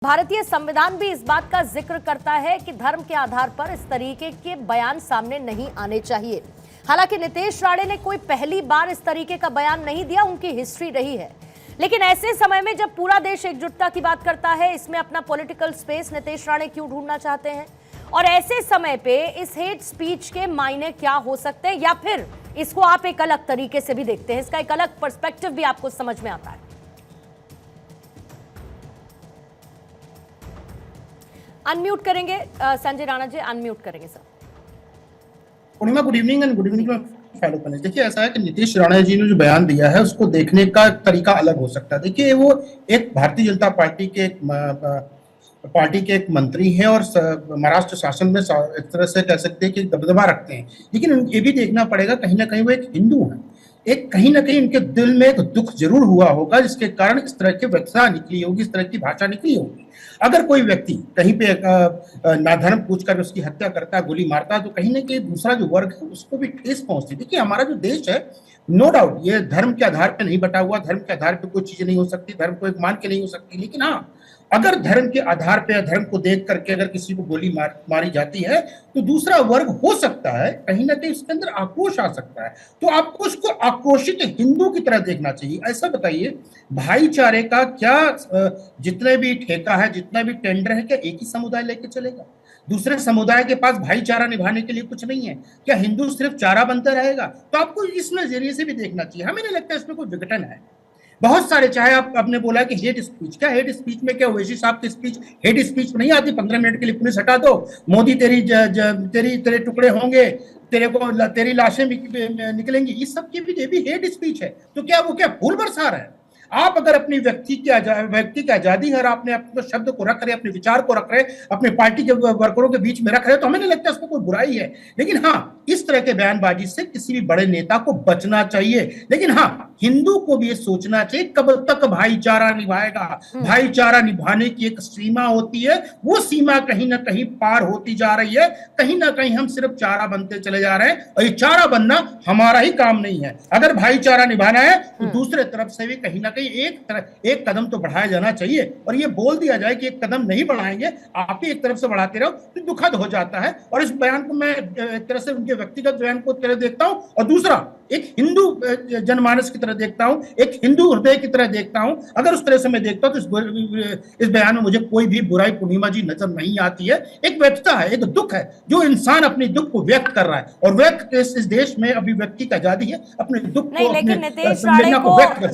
भारतीय संविधान भी इस बात का जिक्र करता है कि धर्म के आधार पर इस तरीके के बयान सामने नहीं आने चाहिए। हालांकि नीतीश राणे ने कोई पहली बार इस तरीके का बयान नहीं दिया, उनकी हिस्ट्री रही है। लेकिन ऐसे समय में जब पूरा देश एकजुटता की बात करता है, इसमें अपना पॉलिटिकल स्पेस नीतीश राणे क्यों ढूंढना चाहते हैं? और ऐसे समय पे इस हेट स्पीच के मायने क्या हो सकते हैं, या फिर इसको आप एक अलग तरीके से भी देखते हैं, इसका एक अलग पर्सपेक्टिव भी आपको समझ में आता है? अनम्यूट करेंगे संजय राणा जी, अनम्यूट करेंगे sir. Purnima, good evening and good evening follow करने। देखिए, ऐसा है कि नीतीश राणे जी ने जो बयान दिया है उसको देखने का तरीका अलग हो सकता है। देखिए, वो एक भारतीय जनता पार्टी के एक मंत्री हैं और महाराष्ट्र शासन में एक तरह से कह सकते हैं कि दबदबा रखते हैं। लेकिन ये भी देखना पड़ेगा, कहीं ना कहीं वो एक हिंदू हैं। एक कहीं ना कहीं उनके दिल में एक दुख जरूर हुआ होगा, जिसके कारण इस तरह की व्यवस्था निकली होगी, इस तरह की भाषा निकली होगी। अगर कोई व्यक्ति कहीं पे नाधर्म पूछकर उसकी हत्या करता है, गोली मारता है, तो कहीं ना कहीं दूसरा जो वर्ग है उसको भी ठेस पहुंचती है। देखिए, हमारा जो देश है, नो डाउट ये धर्म के आधार पर नहीं बटा हुआ, धर्म के आधार पर कोई चीजें नहीं हो सकती, धर्म को एक मान के नहीं हो सकती। लेकिन हाँ, अगर धर्म के आधार पर, धर्म को देख करके अगर किसी को गोली मारी जाती है, तो दूसरा वर्ग हो सकता है कहीं ना कहीं उसके अंदर आक्रोश आ सकता है। तो आपको उसको आक्रोशित हिंदू की तरह देखना चाहिए। ऐसा बताइए, भाईचारे का क्या जितने भी ठेका है, जितना भी टेंडर है, क्या एक ही समुदाय लेके चलेगा? दूसरे समुदाय के पास भाईचारा निभाने के लिए कुछ नहीं है? क्या हिंदू सिर्फ चारा बनता रहेगा? तो आपको इस नजरिए से भी देखना चाहिए। हमें नहीं लगता इसमें कोई विघटन है। बहुत सारे, चाहे आपने बोला कि हेट स्पीच, क्या हेट स्पीच में क्या ओवैसी साहब की स्पीच हेट स्पीच में नहीं आती? 15 मिनट के लिए पुलिस हटा दो, मोदी तेरे टुकड़े होंगे, तेरी लाशें निकलेंगी, इस सब की भी हेट स्पीच है। तो क्या वो क्या फूल बरसा रहा है? आप अगर अपनी व्यक्ति की आजादी है, आपने अपने शब्द को रख रहे, अपने विचार को रख रहे, अपने पार्टी के वर्करों के बीच में रख रहे, तो हमें नहीं लगता इसमें कोई बुराई है। लेकिन हाँ, इस तरह के बयानबाजी से किसी भी बड़े नेता को बचना चाहिए। लेकिन हाँ, हिंदू को भी ये सोचना चाहिए कब तक भाईचारा निभाएगा। भाईचारा निभाने की एक सीमा होती है, वो सीमा कहीं ना कहीं पार होती जा रही है। कहीं ना कहीं हम सिर्फ चारा बनते चले जा रहे हैं, और ये चारा बनना हमारा ही काम नहीं है। अगर भाईचारा निभाना है तो दूसरे तरफ से भी कहीं ना कहीं एक कदम तो बढ़ाया जाना चाहिए। और ये बोल दिया जाए कि एक कदम नहीं बढ़ाएंगे, आप ही एक तरफ से बढ़ाते रहो, तो दुखद हो जाता है। और इस बयान को मैं एक तरह से उनके व्यक्तिगत बयान को तरह देखता हूं, और दूसरा एक हिंदू जनमानस की तरह देखता हूं, एक हिंदू हृदय की तरह देखता हूं। अगर उस तरह से मैं देखता हूं तो इस बयान में मुझे कोई भी बुराई, पूर्णिमा जी, नजर नहीं आती है। एक व्यर्थता है, एक दुख है, जो इंसान अपने दुख को व्यक्त कर रहा है। और व्यक्त इस देश में अभिव्यक्ति की आजादी है, अपने दुख को, नहीं, लेकिन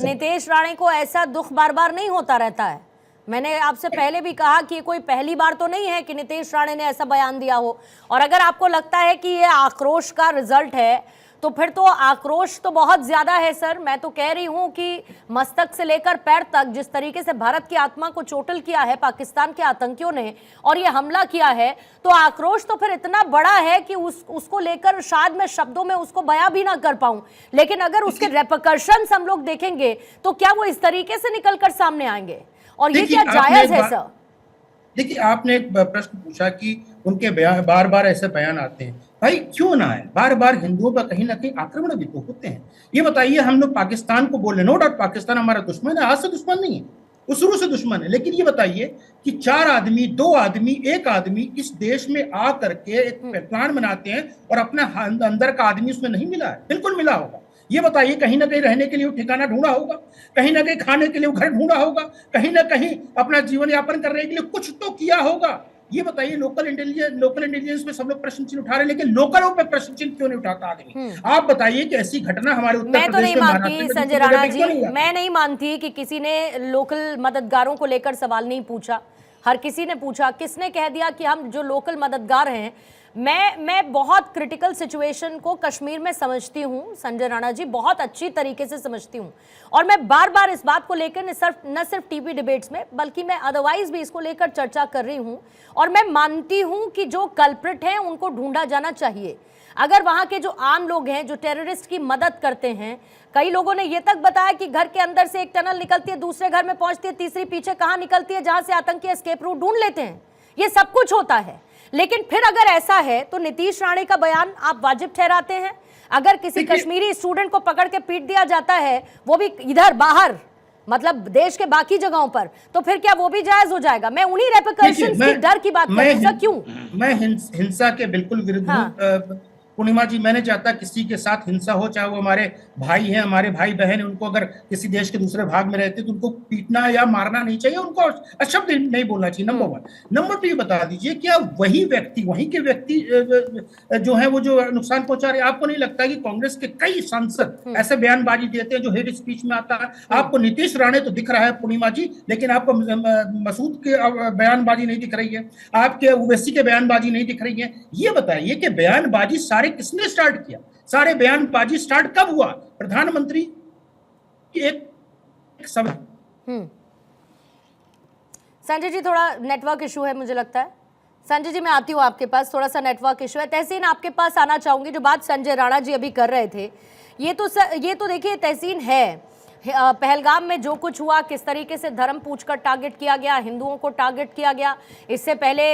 नीतीश राणे को ऐसा दुख बार बार नहीं होता रहता है। मैंने आपसे पहले भी कहा कि कोई पहली बार तो नहीं है कि नीतीश राणे ने ऐसा बयान दिया हो। और अगर आपको लगता है कि ये आक्रोश का रिजल्ट है, तो फिर तो आक्रोश तो बहुत ज्यादा है सर। मैं तो कह रही हूं कि मस्तक से लेकर पैर तक जिस तरीके से भारत की आत्मा को चोटिल किया है पाकिस्तान के आतंकियों ने, और ये हमला किया है, तो आक्रोश तो फिर इतना बड़ा है कि उसको लेकर शायद मैं शब्दों में उसको बयां भी ना कर पाऊं। लेकिन अगर उसके रेपरकशंस हम लोग देखेंगे, तो क्या वो इस तरीके से निकलकर सामने आएंगे? और ये क्या जायज है सर? देखिए, आपने एक प्रश्न पूछा कि उनके बार बार ऐसे बयान आते हैं। भाई, क्यों ना है? बार बार हिंदुओं पर कहीं ना कहीं आक्रमण भी तो होते हैं। ये बताइए, हम लोग पाकिस्तान को बोल रहे, नो डाउट पाकिस्तान हमारा दुश्मन है, आज से दुश्मन नहीं है, वो शुरू से दुश्मन है। लेकिन ये बताइए कि 4 आदमी, 2 आदमी, 1 आदमी इस देश में आ करके एक प्लान बनाते हैं, और अपना अंदर का आदमी उसमें नहीं मिला है? बिल्कुल मिला होगा। ये बताइए, कहीं ना कहीं रहने के लिए ठिकाना ढूंढा होगा, कहीं ना कहीं खाने के लिए घर ढूंढा होगा, कहीं ना कहीं अपना जीवन यापन करने के लिए कुछ तो किया होगा। ये बताइए, लोकल इंटेलिजेंस पे सब लोग प्रश्न चिन्ह उठा रहे हैं, लेकिन लोकलों पे प्रश्न चिन्ह क्यों नहीं उठाता आदमी? आप बताइए कि ऐसी घटना हमारे उत्तर मैं तो नहीं मानती संजय राणा जी, मैं नहीं मानती कि किसी ने लोकल मददगारों को लेकर सवाल नहीं पूछा। हर किसी ने पूछा। किसने कह दिया कि हम जो लोकल मददगार हैं? मैं बहुत क्रिटिकल सिचुएशन को कश्मीर में समझती हूँ संजय राणा जी, बहुत अच्छी तरीके से समझती हूँ। और मैं बार बार इस बात को लेकर न सिर्फ टीवी डिबेट्स में, बल्कि मैं अदरवाइज भी इसको लेकर चर्चा कर रही हूँ। और मैं मानती हूँ कि जो कल्प्रिट हैं उनको ढूंढा जाना चाहिए। अगर वहां के जो आम लोग हैं जो टेररिस्ट की मदद करते हैं, कई लोगों ने यह तक बताया कि घर के अंदर से एक टनल निकलती है, दूसरे घर में पहुंचती है, तीसरी पीछे कहां निकलती है, जहां से आतंकी एस्केप रूट ढूंढ लेते हैं। ये सब कुछ होता है। लेकिन फिर अगर ऐसा है तो नीतीश राणे का बयान आप वाजिब ठहराते हैं? अगर किसी कश्मीरी स्टूडेंट को पकड़ के पीट दिया जाता है, वो भी इधर बाहर मतलब देश के बाकी जगहों पर, तो फिर क्या वो भी जायज हो जाएगा? मैं उन्हीं रेपरकशंस की डर की बात कर रही हूं। क्यों? मैं हिंसा के बिल्कुल विरुद्ध हूं। पूर्णिमा जी, मैं नहीं चाहता किसी के साथ हिंसा हो, चाहे वो हमारे भाई हैं, हमारे भाई बहन हैं। उनको अगर किसी देश के दूसरे भाग में रहते तो उनको पीटना या मारना नहीं चाहिए, उनको अशब्द नहीं बोलना चाहिए, नंबर वन। नंबर टू, ये बता दीजिए क्या वही के व्यक्ति जो है वो जो नुकसान पहुंचा रहे? आपको नहीं लगता कि कांग्रेस के कई सांसद ऐसे बयानबाजी देते हैं जो हेट स्पीच में आता है? आपको नीतीश राणे तो दिख रहा है पूर्णिमा जी, लेकिन आपको मसूद के बयानबाजी नहीं दिख रही है, आपके ओवैसी के बयानबाजी नहीं दिख रही है। ये बताइए कि बयानबाजी सारे किसने स्टार्ट किया? सारे बयानबाजी स्टार्ट कब हुआ? प्रधानमंत्री की एक सभा। संजय जी, थोड़ा नेटवर्क इशू है मुझे लगता है। संजय जी, मैं आती हूँ आपके पास, थोड़ा सा नेटवर्क इशू है। तहसीन, आपके पास आना चाहूंगी। जो बात संजय राणा जी अभी कर रहे थे, ये तो देखिए तहसीन है, पहलगाम में जो कुछ हुआ, किस तरीके से धर्म पूछकर टारगेट किया गया, हिंदुओं को टारगेट किया गया। इससे पहले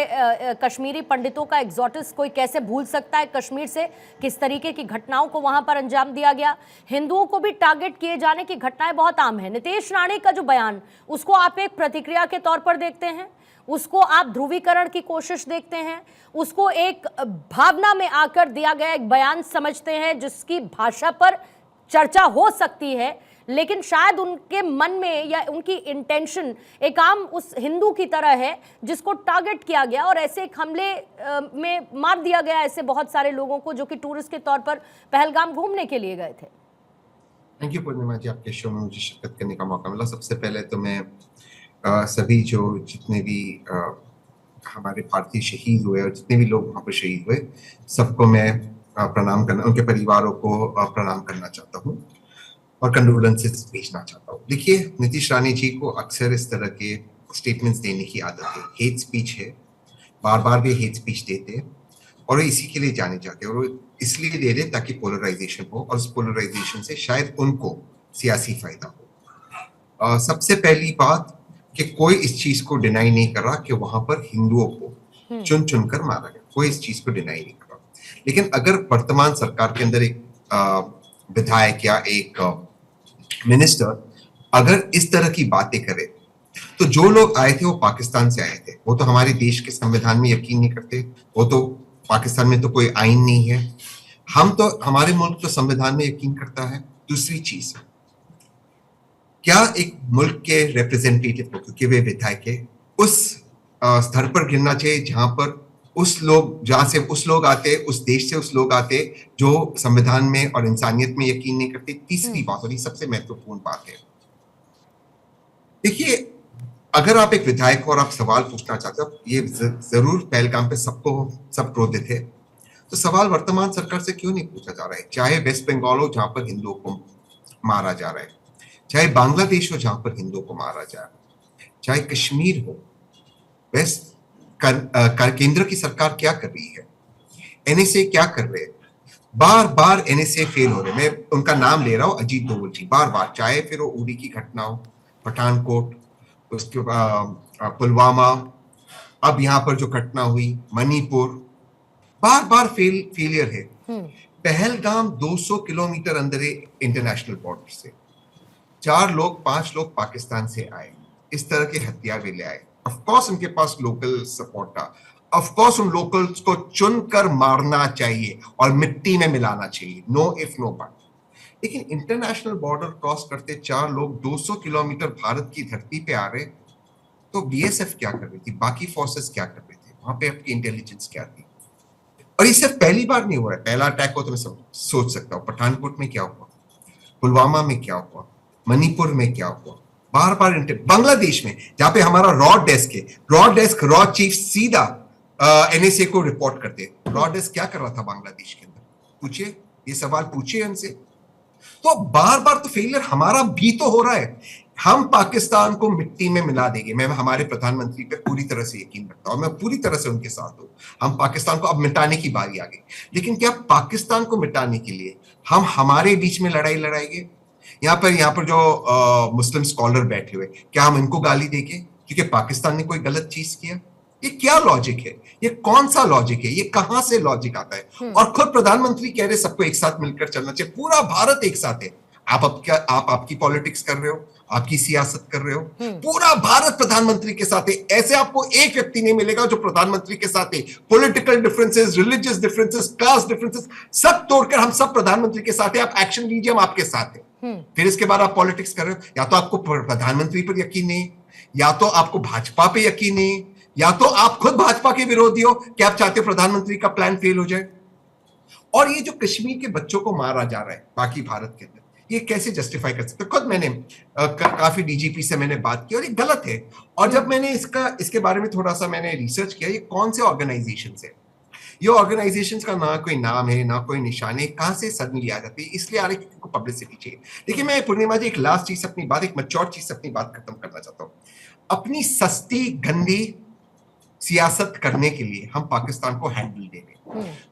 कश्मीरी पंडितों का एग्जोटिस कोई कैसे भूल सकता है? कश्मीर से किस तरीके की घटनाओं को वहां पर अंजाम दिया गया। हिंदुओं को भी टारगेट किए जाने की घटनाएं बहुत आम है। नीतीश राणे का जो बयान, उसको आप एक प्रतिक्रिया के तौर पर देखते हैं, उसको आप ध्रुवीकरण की कोशिश देखते हैं, उसको एक भावना में आकर दिया गया एक बयान समझते हैं जिसकी भाषा पर चर्चा हो सकती है, लेकिन शायद उनके मन में या उनकी इंटेंशन एक आम उस हिंदू की तरह है जिसको टारगेट किया गया और ऐसे एक हमले में मार दिया गया ऐसे बहुत सारे लोगों को जो कि टूरिस्ट के तौर पर पहलगाम घूमने के लिए गए थे। थैंक यू पूर्णिमा जी, आपके शो में मुझे शिरकत करने का मौका मिला। सबसे पहले तो मैं सभी जितने भी हमारे भारतीय शहीद हुए और जितने भी लोग वहाँ पर शहीद हुए, सबको मैं प्रणाम करना, उनके परिवारों को प्रणाम करना चाहता हूँ और कंडोलेंसेस भेजना चाहता हूँ। देखिए, नीतीश राणे जी को अक्सर इस तरह के स्टेटमेंट्स देने की आदत है। हेट स्पीच है, बार बार भी हेट स्पीच देते हैं और इसी के लिए जाने जाते हैं, और इसलिए दे रहे ताकि पोलराइजेशन हो, और उस पोलराइजेशन से शायद उनको सियासी फायदा हो। सबसे पहली बात कि कोई इस चीज को डिनाई नहीं कर रहा कि वहां पर हिंदुओं को चुन चुन कर मारा गया, कोई इस चीज को डिनाई नहीं कर रहा। लेकिन अगर वर्तमान सरकार के अंदर एक विधायक या एक मिनिस्टर अगर इस तरह की बातें करे, तो जो लोग आए थे वो पाकिस्तान से आए थे, वो तो हमारे देश के संविधान में यकीन नहीं करते, वो तो पाकिस्तान में तो कोई आईन नहीं है, हम तो, हमारे मुल्क तो संविधान में यकीन करता है। दूसरी चीज, क्या एक मुल्क के रिप्रेजेंटेटिव को, क्योंकि वे विधायक है, उस स्तर पर गिरना चाहिए जहां पर जहां से उस लोग आते, उस देश से उस लोग आते जो संविधान में और इंसानियत में यकीन नहीं करते। तीसरी बात, और ये सबसे महत्वपूर्ण बात है, देखिए, अगर आप एक विधायक हो और आप सवाल पूछना चाहते हो, ये जरूर पहलगाम पे सब क्रोधित है, तो सवाल वर्तमान सरकार से क्यों नहीं पूछा जा रहा है? चाहे वेस्ट बंगाल हो जहां पर हिंदुओं को मारा जा रहा है, चाहे बांग्लादेश हो जहां पर हिंदुओं को मारा जा रहा है, चाहे कश्मीर हो, वेस्ट केंद्र की सरकार क्या कर रही है, एनएसए क्या कर रहे हैं? बार बार एनएसए फेल हो रहे हैं। मैं उनका नाम ले रहा हूं, अजीत डोवल जी, बार बार, चाहे फिर वो उड़ी की घटना हो, पठानकोट, उसके पुलवामा, अब यहाँ पर जो घटना हुई मणिपुर, बार बार फेलियर है। पहलगाम 200 किलोमीटर अंदर है इंटरनेशनल बॉर्डर से, 5 लोग पाकिस्तान से आए, इस तरह के हथियार भी ले आए। ऑफ कोर्स उनके पास लोकल सपोर्ट था, ऑफ कोर्स उन लोकल्स को चुनकर मारना चाहिए और मिट्टी में मिलाना चाहिए, नो इफ नो बट। लेकिन इंटरनेशनल बॉर्डर क्रॉस करते 4 लोग 200 किलोमीटर भारत की धरती पे आ रहे, तो बीएसएफ क्या कर रही थी, बाकी फोर्सेस क्या कर रहे थे, वहां पे आपकी इंटेलिजेंस क्या थी? और ये सिर्फ पहली बार नहीं हुआ है, पहला अटैक हो तो मैं सोच सकता हूँ, पठानकोट में क्या हुआ, पुलवामा में क्या हुआ, मणिपुर में क्या हुआ, बार बार बांग्लादेश में जहां पे हमारा रॉ चीफ सीधा एनएसए को रिपोर्ट करते। रॉ डेस्क क्या कर रहा था बांग्लादेश के अंदर? पूछिए, ये सवाल पूछिए उनसे। तो बार बार तो फेलियर हमारा भी तो हो रहा है। हम पाकिस्तान को मिट्टी में मिला देंगे, मैं हमारे प्रधानमंत्री पे पूरी तरह से यकीन रखता हूं, मैं पूरी तरह से उनके साथ हूं। हम पाकिस्तान को अब मिटाने की बारी आ गई, लेकिन क्या पाकिस्तान को मिटाने के लिए हम हमारे बीच में लड़ाई लड़ाएंगे? यहाँ पर जो मुस्लिम स्कॉलर बैठे हुए, क्या हम इनको गाली देंगे क्योंकि पाकिस्तान ने कोई गलत चीज किया? ये क्या लॉजिक है? ये कौन सा लॉजिक है? ये कहां से लॉजिक आता है? और खुद प्रधानमंत्री कह रहे सबको एक साथ मिलकर चलना चाहिए, पूरा भारत एक साथ है। आप आपकी पॉलिटिक्स कर रहे हो, आपकी सियासत कर रहे हो। पूरा भारत प्रधानमंत्री के साथ है, ऐसे आपको एक व्यक्ति नहीं मिलेगा जो प्रधानमंत्री के साथ है। Political differences, religious differences, caste differences सब तोड़कर हम सब प्रधानमंत्री के साथ है। आप एक्शन लीजिए, हम आपके साथ है। फिर इसके बाद आप पॉलिटिक्स कर रहे हो। या तो आपको प्रधानमंत्री पर यकीन नहीं, या तो आपको भाजपा पे यकीन नहीं, या तो आप खुद भाजपा के विरोधी हो कि आप चाहते हो प्रधानमंत्री का प्लान फेल हो जाए। और ये जो कश्मीर के बच्चों को मारा जा रहा है बाकी भारत के अंदर, ये कैसे जस्टिफाई कर सकते? खुद मैंने काफी डीजीपी से मैंने बात की और ये गलत है। और जब मैंने इसके बारे में थोड़ा सा मैंने रिसर्च किया, ये कौन से ऑर्गेनाइजेशन है, ये ऑर्गेनाइजेशन का ना कोई नाम है ना कोई निशान है, कहां से सडनली आ जाती है, इसलिए आ रही है क्योंकि पब्लिसिटी चाहिए। देखिए मैं पूर्णिमा जी एक लास्ट चीज अपनी बात, एक मैच्योर चीज अपनी बात खत्म करना चाहता हूं। अपनी सस्ती गंदी सियासत करने के लिए हम पाकिस्तान को हैंडल देंगे।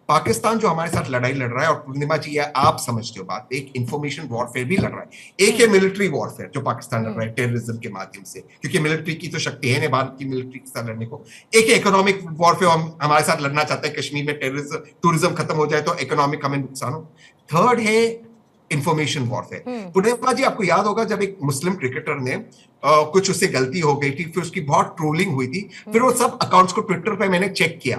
पाकिस्तान जो हमारे साथ लड़ाई लड़ रहा है, और पूर्णिमा जी आप समझते हो बात, एक इंफॉर्मेशन वॉरफेयर भी लड़ रहा है, एक है मिलिट्री वॉरफेयर जो पाकिस्तान लड़ रहा है टेररिज्म के माध्यम से, क्योंकि मिलिट्री की तो शक्ति है नहीं भारत की मिलिट्री के साथ लड़ने को। एक है इकोनॉमिक वॉरफेयर, हमारे साथ लड़ना चाहता है कश्मीर में टेररिज्म टूरिज्म खत्म हो जाए तो इकोनॉमिक हमें नुकसान हो। थर्ड है इंफॉर्मेशन वॉरफेयर। पूर्णिमा जी आपको याद होगा जब एक मुस्लिम क्रिकेटर ने कुछ उससे गलती हो गई थी, फिर उसकी बहुत ट्रोलिंग हुई थी, फिर वो सब अकाउंट्स को ट्विटर पे मैंने चेक किया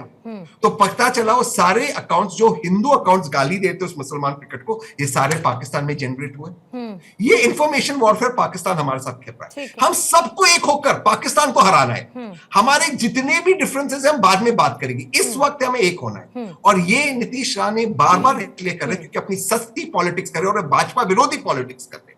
तो पता चला वो सारे अकाउंट्स जो हिंदू अकाउंट्स गाली देते उस मुसलमान क्रिकेट को, ये सारे पाकिस्तान में जनरेट हुए। ये इंफॉर्मेशन वॉरफेयर पाकिस्तान हमारे साथ खेल रहा है। हम सबको एक होकर पाकिस्तान को हराना है। हमारे जितने भी डिफरेंसेस हैं हम बाद में बात करेंगे, इस वक्त हमें एक होना है। और ये नीतीश राय ने बार बार इसलिए कर रहे क्योंकि अपनी सस्ती पॉलिटिक्स कर रहे और भाजपा विरोधी पॉलिटिक्स कर रहे।